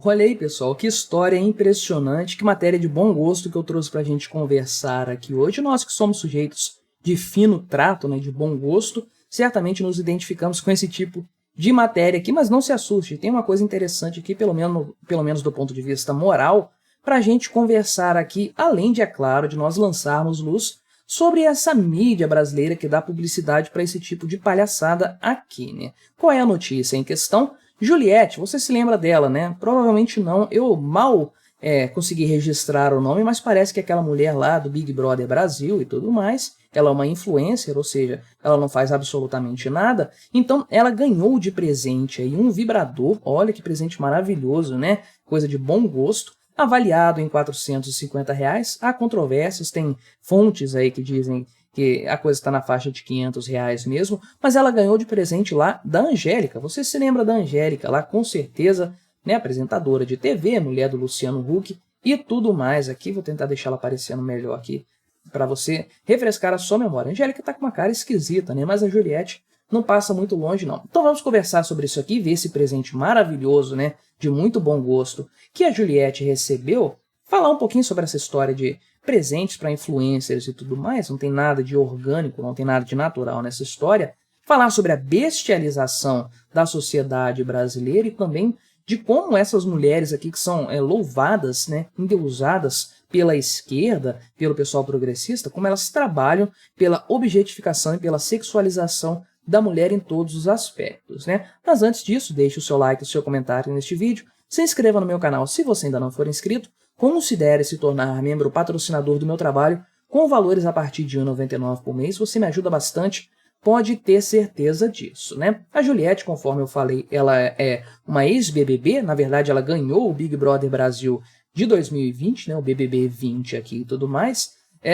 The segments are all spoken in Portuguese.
Olha aí, pessoal, que história impressionante, que matéria de bom gosto que eu trouxe para a gente conversar aqui hoje. Nós que somos sujeitos de fino trato, né, de bom gosto, certamente nos identificamos com esse tipo de matéria aqui, mas não se assuste, tem uma coisa interessante aqui, pelo menos do ponto de vista moral, para a gente conversar aqui, além de, é claro, de nós lançarmos luz sobre essa mídia brasileira que dá publicidade para esse tipo de palhaçada aqui, né? Qual é a notícia em questão? Juliette, você se lembra dela, né? Provavelmente não, eu mal consegui registrar o nome, mas parece que aquela mulher lá do Big Brother Brasil e tudo mais, ela é uma influencer, ou seja, ela não faz absolutamente nada, então ela ganhou de presente aí um vibrador, olha que presente maravilhoso, né? Coisa de bom gosto, avaliado em R$ 450, há controvérsias, tem fontes aí que dizem que a coisa está na faixa de R$ 500 mesmo, mas ela ganhou de presente lá da Angélica. Você se lembra da Angélica lá, com certeza, né, apresentadora de TV, mulher do Luciano Huck e tudo mais. Aqui vou tentar deixar ela aparecendo melhor aqui para você refrescar a sua memória. A Angélica tá com uma cara esquisita, né, mas a Juliette não passa muito longe não. Então vamos conversar sobre isso aqui, ver esse presente maravilhoso, né, de muito bom gosto que a Juliette recebeu, falar um pouquinho sobre essa história de presentes para influencers e tudo mais, não tem nada de orgânico, não tem nada de natural nessa história, falar sobre a bestialização da sociedade brasileira e também de como essas mulheres aqui que são louvadas, né, endeusadas pela esquerda, pelo pessoal progressista, como elas trabalham pela objetificação e pela sexualização da mulher em todos os aspectos, né? Mas antes disso, deixe o seu like e o seu comentário neste vídeo, se inscreva no meu canal se você ainda não for inscrito, considere se tornar membro patrocinador do meu trabalho com valores a partir de R$ 1,99 por mês. Você me ajuda bastante, pode ter certeza disso, né? A Juliette, conforme eu falei, ela é uma ex-BBB, na verdade ela ganhou o Big Brother Brasil de 2020, né? O BBB 20 aqui e tudo mais.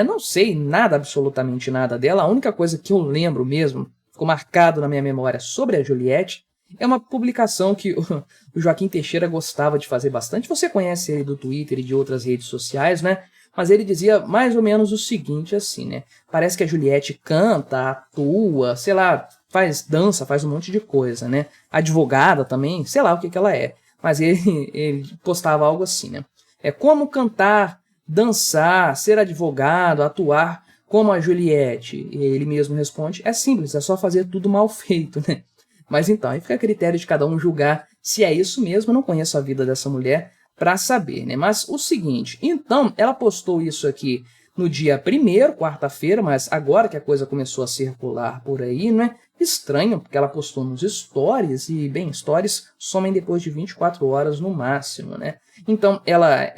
Não sei nada, absolutamente nada dela, a única coisa que eu lembro mesmo, ficou marcado na minha memória sobre a Juliette, é uma publicação que o Joaquim Teixeira gostava de fazer bastante. Você conhece ele do Twitter e de outras redes sociais, né? Mas ele dizia mais ou menos o seguinte, assim, né? Parece que a Juliette canta, atua, sei lá, faz dança, faz um monte de coisa, né? Advogada também, sei lá o que ela é. Mas ele postava algo assim, né? É como cantar, dançar, ser advogado, atuar como a Juliette. E ele mesmo responde, é simples, é só fazer tudo mal feito, né? Mas então, aí fica a critério de cada um julgar se é isso mesmo. Eu não conheço a vida dessa mulher para saber, né? Mas o seguinte, então, ela postou isso aqui no dia 1º, quarta-feira, mas agora que a coisa começou a circular por aí, né? Estranho, porque ela postou nos stories, e, bem, stories somem depois de 24 horas no máximo, né? Então, ela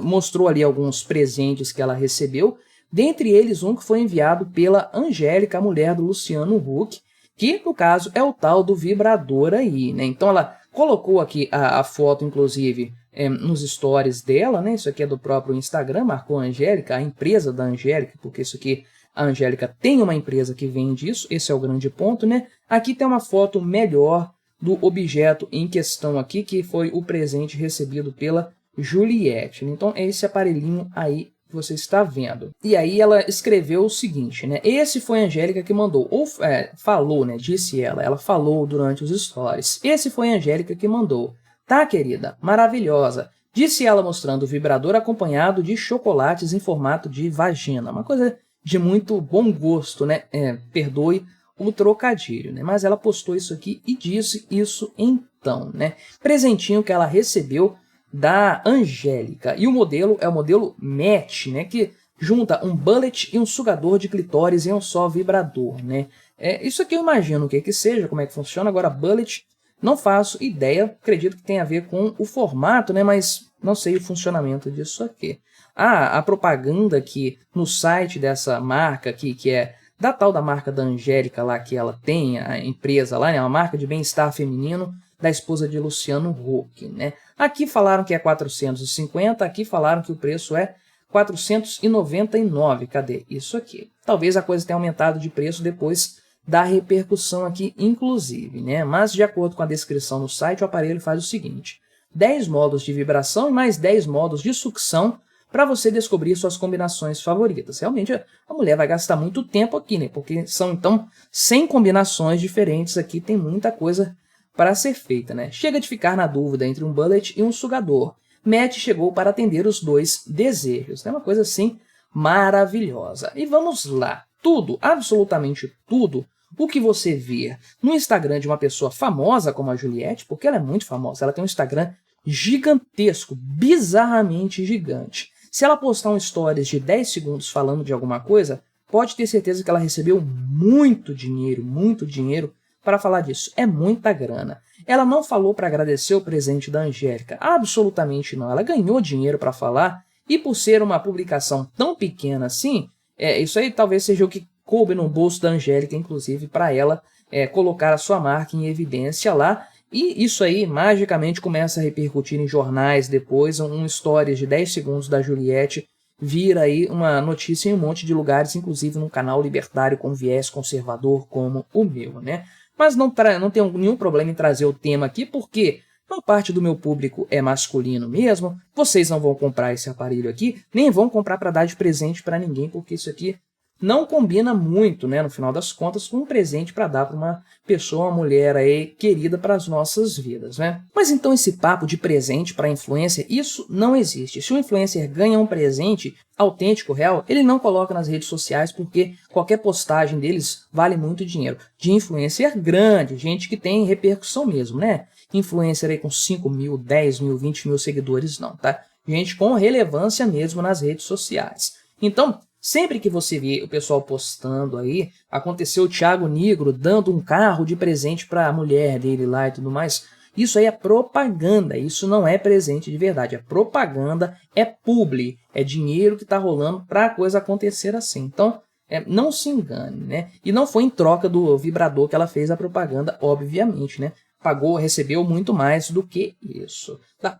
mostrou ali alguns presentes que ela recebeu, dentre eles um que foi enviado pela Angélica, a mulher do Luciano Huck, que, no caso, é o tal do vibrador aí, né? Então, ela colocou aqui a foto, inclusive, nos stories dela, né? Isso aqui é do próprio Instagram, marcou a Angélica, a empresa da Angélica, porque isso aqui, a Angélica tem uma empresa que vende isso, esse é o grande ponto, né? Aqui tem uma foto melhor do objeto em questão aqui, que foi o presente recebido pela Juliette. Então, é esse aparelhinho aí que você está vendo. E aí ela escreveu o seguinte, né? Esse foi a Angélica que mandou, ou falou, né? Disse ela falou durante os stories. Esse foi a Angélica que mandou. Tá, querida? Maravilhosa. Disse ela mostrando o vibrador acompanhado de chocolates em formato de vagina. Uma coisa de muito bom gosto, né? Perdoe o trocadilho, né? Mas ela postou isso aqui e disse isso então, né? Presentinho que ela recebeu da Angélica. E o modelo é o modelo Match, né? Que junta um bullet e um sugador de clitóris em um só vibrador, né? Isso aqui eu imagino o que seja, como é que funciona. Agora, bullet, não faço ideia. Acredito que tem a ver com o formato, né? Mas não sei o funcionamento disso aqui. A propaganda aqui no site dessa marca aqui, que é da tal da marca da Angélica lá, que ela tem, a empresa lá, né? Uma marca de bem-estar feminino da esposa de Luciano Huck, né? Aqui falaram que é 450, aqui falaram que o preço é 499. Cadê isso aqui? Talvez a coisa tenha aumentado de preço depois da repercussão aqui, inclusive, né? Mas, de acordo com a descrição no site, o aparelho faz o seguinte: 10 modos de vibração e mais 10 modos de sucção para você descobrir suas combinações favoritas. Realmente, a mulher vai gastar muito tempo aqui, né? Porque são, então, 100 combinações diferentes aqui, tem muita coisa para ser feita, né? Chega de ficar na dúvida entre um bullet e um sugador. Matt chegou para atender os dois desejos. É uma coisa assim maravilhosa. E vamos lá. Tudo, absolutamente tudo, o que você vê no Instagram de uma pessoa famosa como a Juliette, porque ela é muito famosa, ela tem um Instagram gigantesco, bizarramente gigante. Se ela postar um stories de 10 segundos falando de alguma coisa, pode ter certeza que ela recebeu muito dinheiro para falar disso. É muita grana. Ela não falou para agradecer o presente da Angélica, absolutamente não. Ela ganhou dinheiro para falar e por ser uma publicação tão pequena assim, isso aí talvez seja o que coube no bolso da Angélica, inclusive, para ela colocar a sua marca em evidência lá. E isso aí magicamente começa a repercutir em jornais depois, um stories de 10 segundos da Juliette vira aí uma notícia em um monte de lugares, inclusive num canal libertário com viés conservador como o meu, né? Mas não tenho nenhum problema em trazer o tema aqui, porque uma parte do meu público é masculino mesmo, vocês não vão comprar esse aparelho aqui, nem vão comprar para dar de presente para ninguém, porque isso aqui não combina muito, né, no final das contas, com um presente para dar para uma pessoa, uma mulher aí querida para as nossas vidas, né? Mas então esse papo de presente para influencer, isso não existe. Se o influencer ganha um presente autêntico, real, ele não coloca nas redes sociais porque qualquer postagem deles vale muito dinheiro. De influencer grande, gente que tem repercussão mesmo, né? Influencer aí com 5 mil, 10 mil, 20 mil seguidores, não, tá? Gente com relevância mesmo nas redes sociais. Então, sempre que você vê o pessoal postando aí, aconteceu o Thiago Nigro dando um carro de presente para a mulher dele lá e tudo mais, isso aí é propaganda, isso não é presente de verdade, é propaganda, é publi, é dinheiro que está rolando para a coisa acontecer assim. Então, não se engane, né? E não foi em troca do vibrador que ela fez a propaganda, obviamente, né? Pagou, recebeu muito mais do que isso. Tá?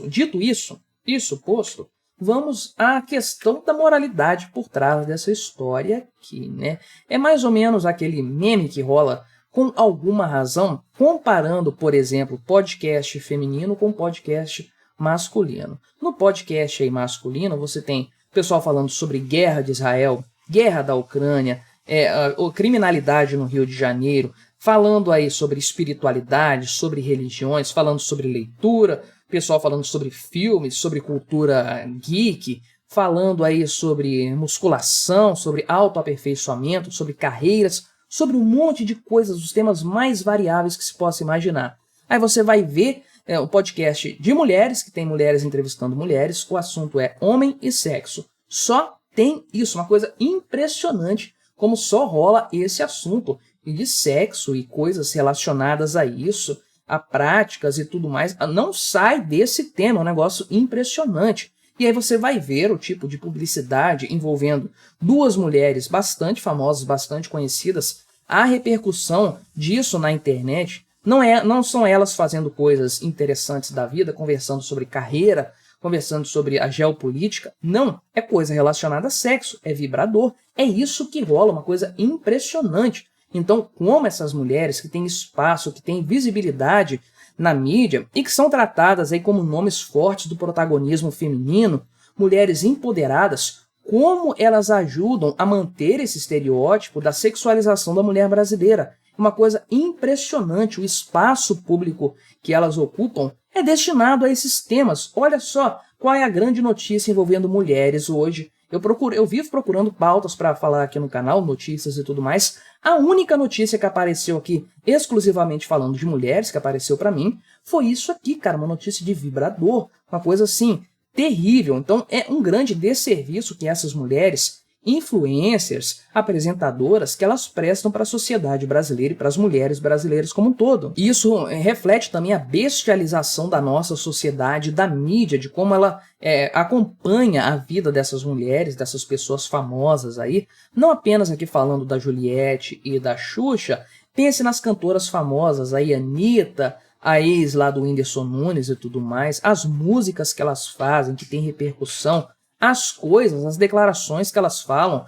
Dito isso posto, vamos à questão da moralidade por trás dessa história aqui, né? É mais ou menos aquele meme que rola com alguma razão, comparando, por exemplo, podcast feminino com podcast masculino. No podcast aí masculino, você tem o pessoal falando sobre guerra de Israel, guerra da Ucrânia, a criminalidade no Rio de Janeiro, falando aí sobre espiritualidade, sobre religiões, falando sobre leitura, pessoal falando sobre filmes, sobre cultura geek, falando aí sobre musculação, sobre autoaperfeiçoamento, sobre carreiras, sobre um monte de coisas, os temas mais variáveis que se possa imaginar. Aí você vai ver o podcast de mulheres, que tem mulheres entrevistando mulheres, o assunto é homem e sexo. Só tem isso, uma coisa impressionante como só rola esse assunto. E de sexo e coisas relacionadas a isso, a práticas e tudo mais, não sai desse tema, é um negócio impressionante. E aí você vai ver o tipo de publicidade envolvendo duas mulheres bastante famosas, bastante conhecidas, a repercussão disso na internet não são elas fazendo coisas interessantes da vida, conversando sobre carreira, conversando sobre a geopolítica, não, é coisa relacionada a sexo, é vibrador, é isso que rola, uma coisa impressionante. Então, como essas mulheres que têm espaço, que têm visibilidade na mídia e que são tratadas aí como nomes fortes do protagonismo feminino, mulheres empoderadas, como elas ajudam a manter esse estereótipo da sexualização da mulher brasileira. Uma coisa impressionante, o espaço público que elas ocupam é destinado a esses temas. Olha só qual é a grande notícia envolvendo mulheres hoje. Eu vivo procurando pautas para falar aqui no canal, notícias e tudo mais. A única notícia que apareceu aqui, exclusivamente falando de mulheres, que apareceu para mim, foi isso aqui, cara, uma notícia de vibrador, uma coisa assim, terrível. Então é um grande desserviço que essas mulheres, influencers, apresentadoras, que elas prestam para a sociedade brasileira e para as mulheres brasileiras como um todo. E isso reflete também a bestialização da nossa sociedade, da mídia, de como ela acompanha a vida dessas mulheres, dessas pessoas famosas aí. Não apenas aqui falando da Juliette e da Xuxa, pense nas cantoras famosas aí, Anitta, a ex lá do Whindersson Nunes e tudo mais, as músicas que elas fazem, que tem repercussão, as coisas, as declarações que elas falam.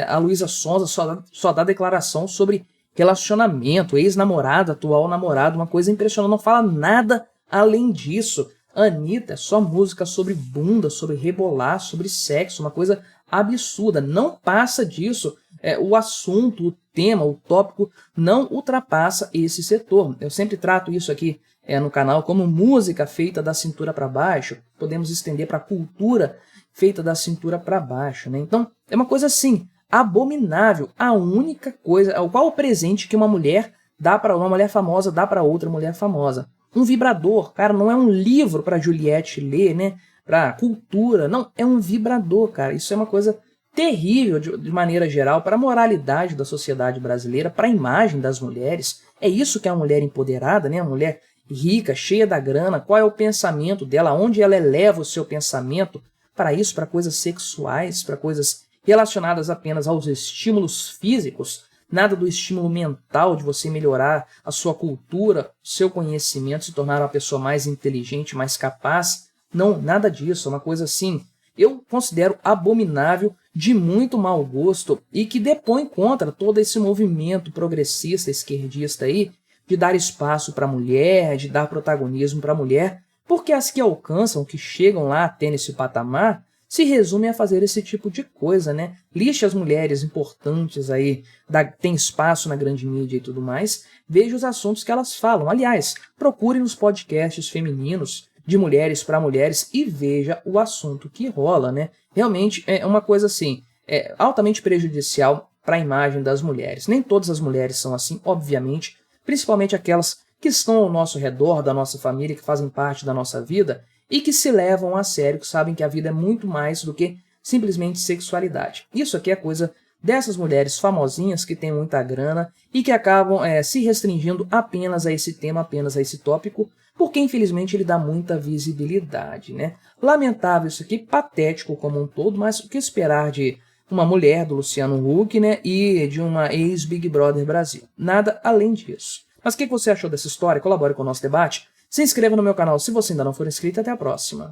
A Luísa Sonza só dá declaração sobre relacionamento, ex-namorado, atual namorado, uma coisa impressionante, não fala nada além disso. A Anitta é só música sobre bunda, sobre rebolar, sobre sexo, uma coisa absurda, não passa disso. o assunto, o tema, o tópico não ultrapassa esse setor. Eu sempre trato isso aqui no canal como música feita da cintura para baixo, podemos estender para cultura feita da cintura para baixo, né? Então, é uma coisa assim, abominável, a única coisa, qual o presente que uma mulher dá para uma mulher famosa, dá para outra mulher famosa? Um vibrador, cara, não é um livro para Juliette ler, né? Para cultura, não, é um vibrador, cara. Isso é uma coisa terrível de maneira geral para a moralidade da sociedade brasileira, para a imagem das mulheres. É isso que é uma mulher empoderada, né? Uma mulher rica, cheia da grana. Qual é o pensamento dela? Onde ela eleva o seu pensamento para isso, para coisas sexuais, para coisas relacionadas apenas aos estímulos físicos? Nada do estímulo mental de você melhorar a sua cultura, o seu conhecimento, se tornar uma pessoa mais inteligente, mais capaz. Não, nada disso, é uma coisa assim, eu considero abominável, de muito mau gosto e que depõe contra todo esse movimento progressista, esquerdista aí, de dar espaço para a mulher, de dar protagonismo para a mulher, porque as que alcançam, que chegam lá até nesse patamar, se resumem a fazer esse tipo de coisa, né? Lixe as mulheres importantes aí, tem espaço na grande mídia e tudo mais, veja os assuntos que elas falam. Aliás, procure nos podcasts femininos, de mulheres para mulheres, e veja o assunto que rola, né? Realmente é uma coisa assim, altamente prejudicial para a imagem das mulheres. Nem todas as mulheres são assim, obviamente, principalmente aquelas que estão ao nosso redor, da nossa família, que fazem parte da nossa vida e que se levam a sério, que sabem que a vida é muito mais do que simplesmente sexualidade. Isso aqui é coisa dessas mulheres famosinhas que têm muita grana e que acabam se restringindo apenas a esse tema, apenas a esse tópico, porque infelizmente ele dá muita visibilidade, né? Lamentável isso aqui, patético como um todo, mas o que esperar de uma mulher do Luciano Huck, né, e de uma ex-Big Brother Brasil? Nada além disso. Mas o que você achou dessa história? Colabore com o nosso debate. Se inscreva no meu canal se você ainda não for inscrito. Até a próxima.